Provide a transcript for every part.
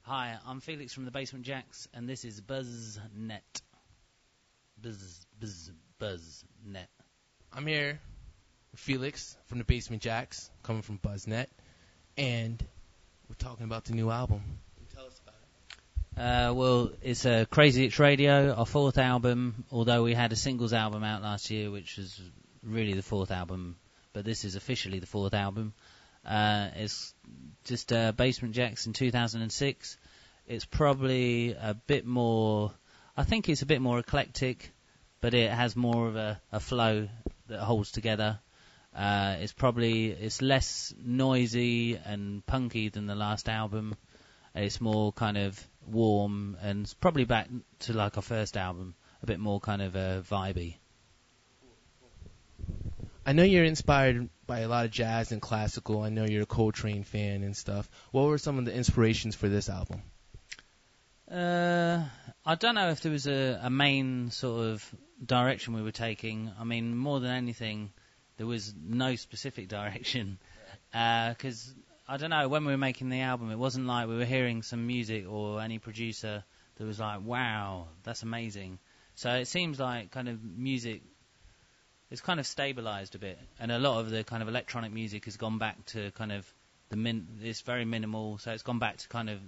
Hi, I'm Felix from the Basement Jaxx, and this is Buzznet. Buzznet. I'm here with Felix from the Basement Jaxx, coming from Buzznet, and we're talking about the new album. Tell us about it. Well, it's Crazy Itch Radio, our fourth album, although we had a singles album out last year, which was really the fourth album, but this is officially the fourth album. It's just Basement Jaxx in 2006. It's probably a bit more, I think it's a bit more eclectic, but it has more of a flow that holds together. It's less noisy and punky than the last album. It's more kind of warm, and it's probably back to like our first album, a bit more kind of vibey. I know you're inspired by a lot of jazz and classical. I know you're a Coltrane fan and stuff. What were some of the inspirations for this album? I don't know if there was a main sort of direction we were taking. I mean, more than anything, there was no specific direction. Because, I don't know, when we were making the album, it wasn't like we were hearing some music or any producer that was like, wow, that's amazing. So it seems like kind of music, it's kind of stabilized a bit. And a lot of the kind of electronic music has gone back to kind of it's very minimal, so it's gone back to kind of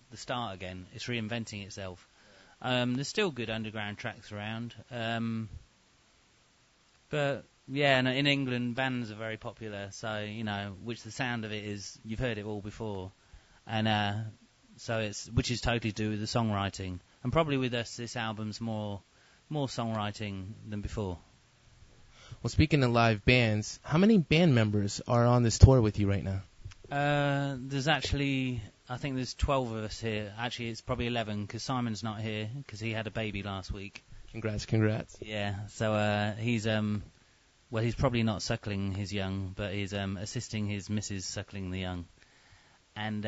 the start again. It's reinventing itself. There's still good underground tracks around. But, yeah, and in England, bands are very popular, so, you know, which the sound of it is, you've heard it all before. And so which is totally to do with the songwriting. And probably with us, this album's more songwriting than before. Well, speaking of live bands, how many band members are on this tour with you right now? There's actually, I think there's 12 of us here. Actually, it's probably 11 because Simon's not here because he had a baby last week. Congrats. Yeah, so he's probably not suckling his young, but he's assisting his missus suckling the young. And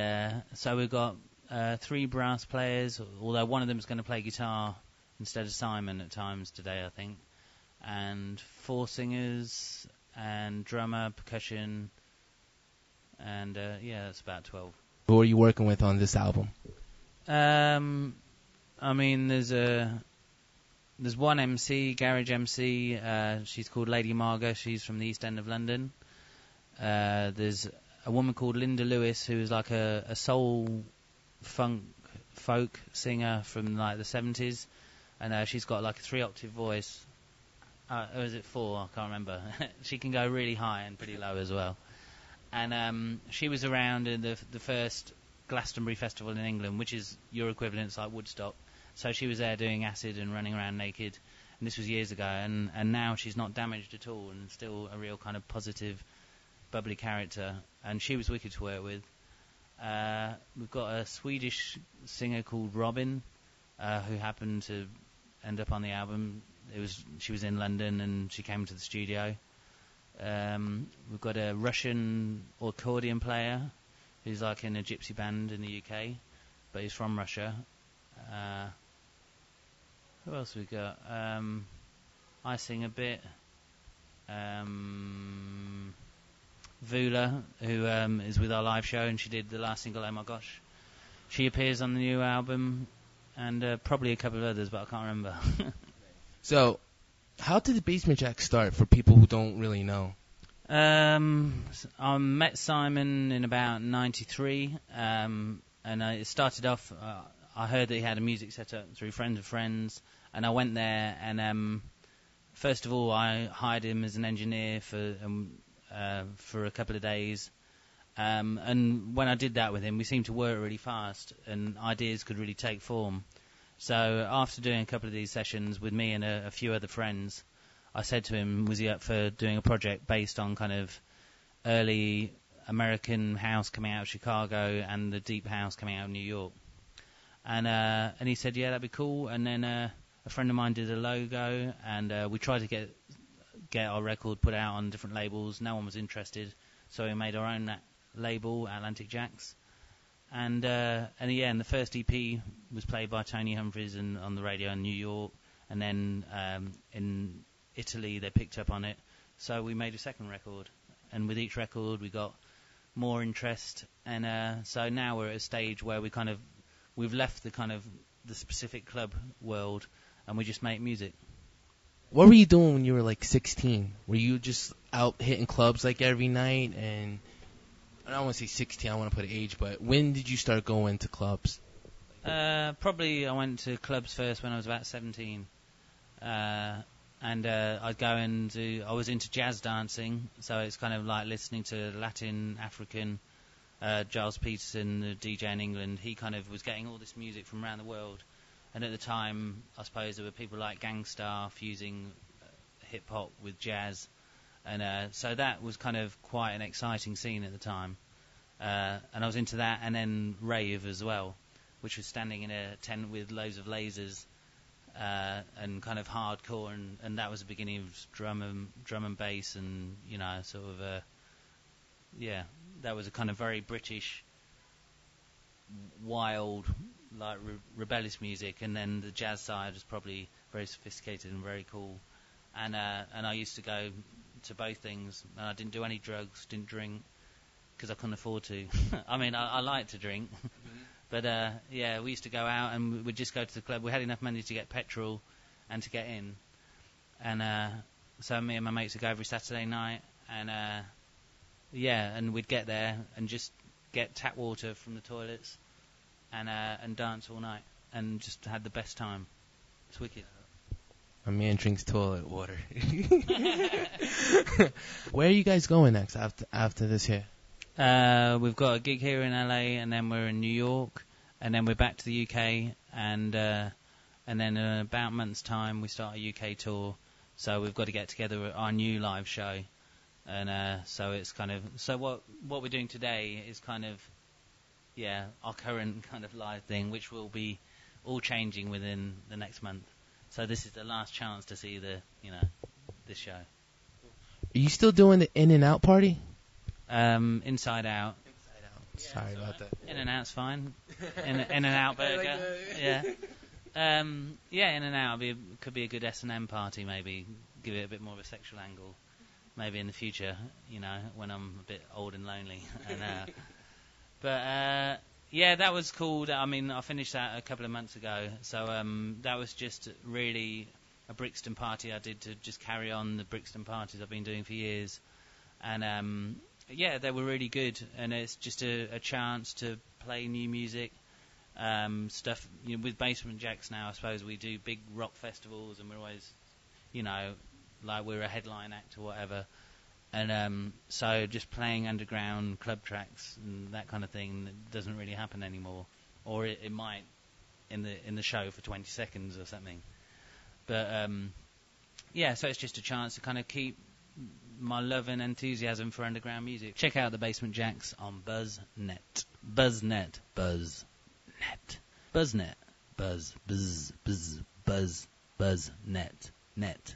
so we've got 3 brass players, although one of them is going to play guitar instead of Simon at times today, I think. And 4 singers and drummer, percussion, and yeah, that's about 12. Who are you working with on this album? I mean, there's one MC, garage MC. She's called Lady Marga. She's from the East End of London. There's a woman called Linda Lewis, who is like a soul funk folk singer from like the 70s, and she's got like a 3-octave voice. Or is it 4? I can't remember. She can go really high and pretty low as well. And she was around in the first Glastonbury Festival in England, which is your equivalent, it's like Woodstock. So she was there doing acid and running around naked. And this was years ago. And now she's not damaged at all and still a real kind of positive, bubbly character. And she was wicked to work with. We've got a Swedish singer called Robin, who happened to end up on the album. She was in London and she came to the studio. We've got a Russian accordion player who's like in a gypsy band in the UK, but he's from Russia. Who else we got? I sing a bit. Vula, who is with our live show, and she did the last single, Oh My Gosh. She appears on the new album, and probably a couple of others, but I can't remember. So, how did the Basement Jaxx start for people who don't really know? I met Simon in about 93, and it started off, I heard that he had a music set up through friends of friends, and I went there, and first of all, I hired him as an engineer for a couple of days, and when I did that with him, we seemed to work really fast, and ideas could really take form. So after doing a couple of these sessions with me and a few other friends, I said to him, was he up for doing a project based on kind of early American house coming out of Chicago and the deep house coming out of New York? And he said, yeah, that'd be cool. And then a friend of mine did a logo, and we tried to get our record put out on different labels. No one was interested, so we made our own label, Atlantic Jaxx. And the first EP was played by Tony Humphries on the radio in New York, and then in Italy they picked up on it, so we made a second record, and with each record we got more interest, and so now we're at a stage where we kind of we've left the kind of the specific club world, and we just make music. What were you doing when you were like 16? Were you just out hitting clubs like every night? And I don't want to say 16, I want to put an age, but when did you start going to clubs? Probably I went to clubs first when I was about 17. And I'd go I was into jazz dancing, so it's kind of like listening to Latin, African, Giles Peterson, the DJ in England. He kind of was getting all this music from around the world. And at the time, I suppose there were people like Gang Starr fusing hip-hop with jazz. And so that was kind of quite an exciting scene at the time. And I was into that, and then rave as well, which was standing in a tent with loads of lasers and kind of hardcore. And that was the beginning of drum and bass and, sort of, that was a kind of very British, wild, like rebellious music, and then the jazz side was probably very sophisticated and very cool. And I used to go to both things. And I didn't do any drugs, didn't drink, because I couldn't afford to. I mean, I like to drink, but we used to go out and we'd just go to the club. We had enough money to get petrol and to get in, and so me and my mates would go every Saturday night, and and we'd get there and just get tap water from the toilets. And dance all night, and just had the best time. It's wicked. My man drinks toilet water. Where are you guys going next after this here? We've got a gig here in LA, and then we're in New York, and then we're back to the UK, and then in about a month's time we start a UK tour. So we've got to get together at our new live show, and so it's kind of what we're doing today is kind of. Yeah, our current kind of live thing, which will be all changing within the next month. So this is the last chance to see this show. Are you still doing the In and Out party? Inside Out. Inside Out. Sorry about that. In and Out's fine. In and Out burger. In and Out could be a good S&M party, maybe. Give it a bit more of a sexual angle. Maybe in the future, when I'm a bit old and lonely. And But that was cool. I mean, I finished that a couple of months ago. So that was just really a Brixton party I did to just carry on the Brixton parties I've been doing for years. And they were really good. And it's just a chance to play new music, stuff. With Basement Jaxx now, I suppose we do big rock festivals, and we're always, like we're a headline act or whatever. And so just playing underground club tracks and that kind of thing doesn't really happen anymore, or it might in the show for 20 seconds or something. But so it's just a chance to kind of keep my love and enthusiasm for underground music. Check out the Basement Jaxx on Buzznet. Buzznet. Buzznet. Buzz. Buzz. Buzz. Buzz. Buzznet. Net.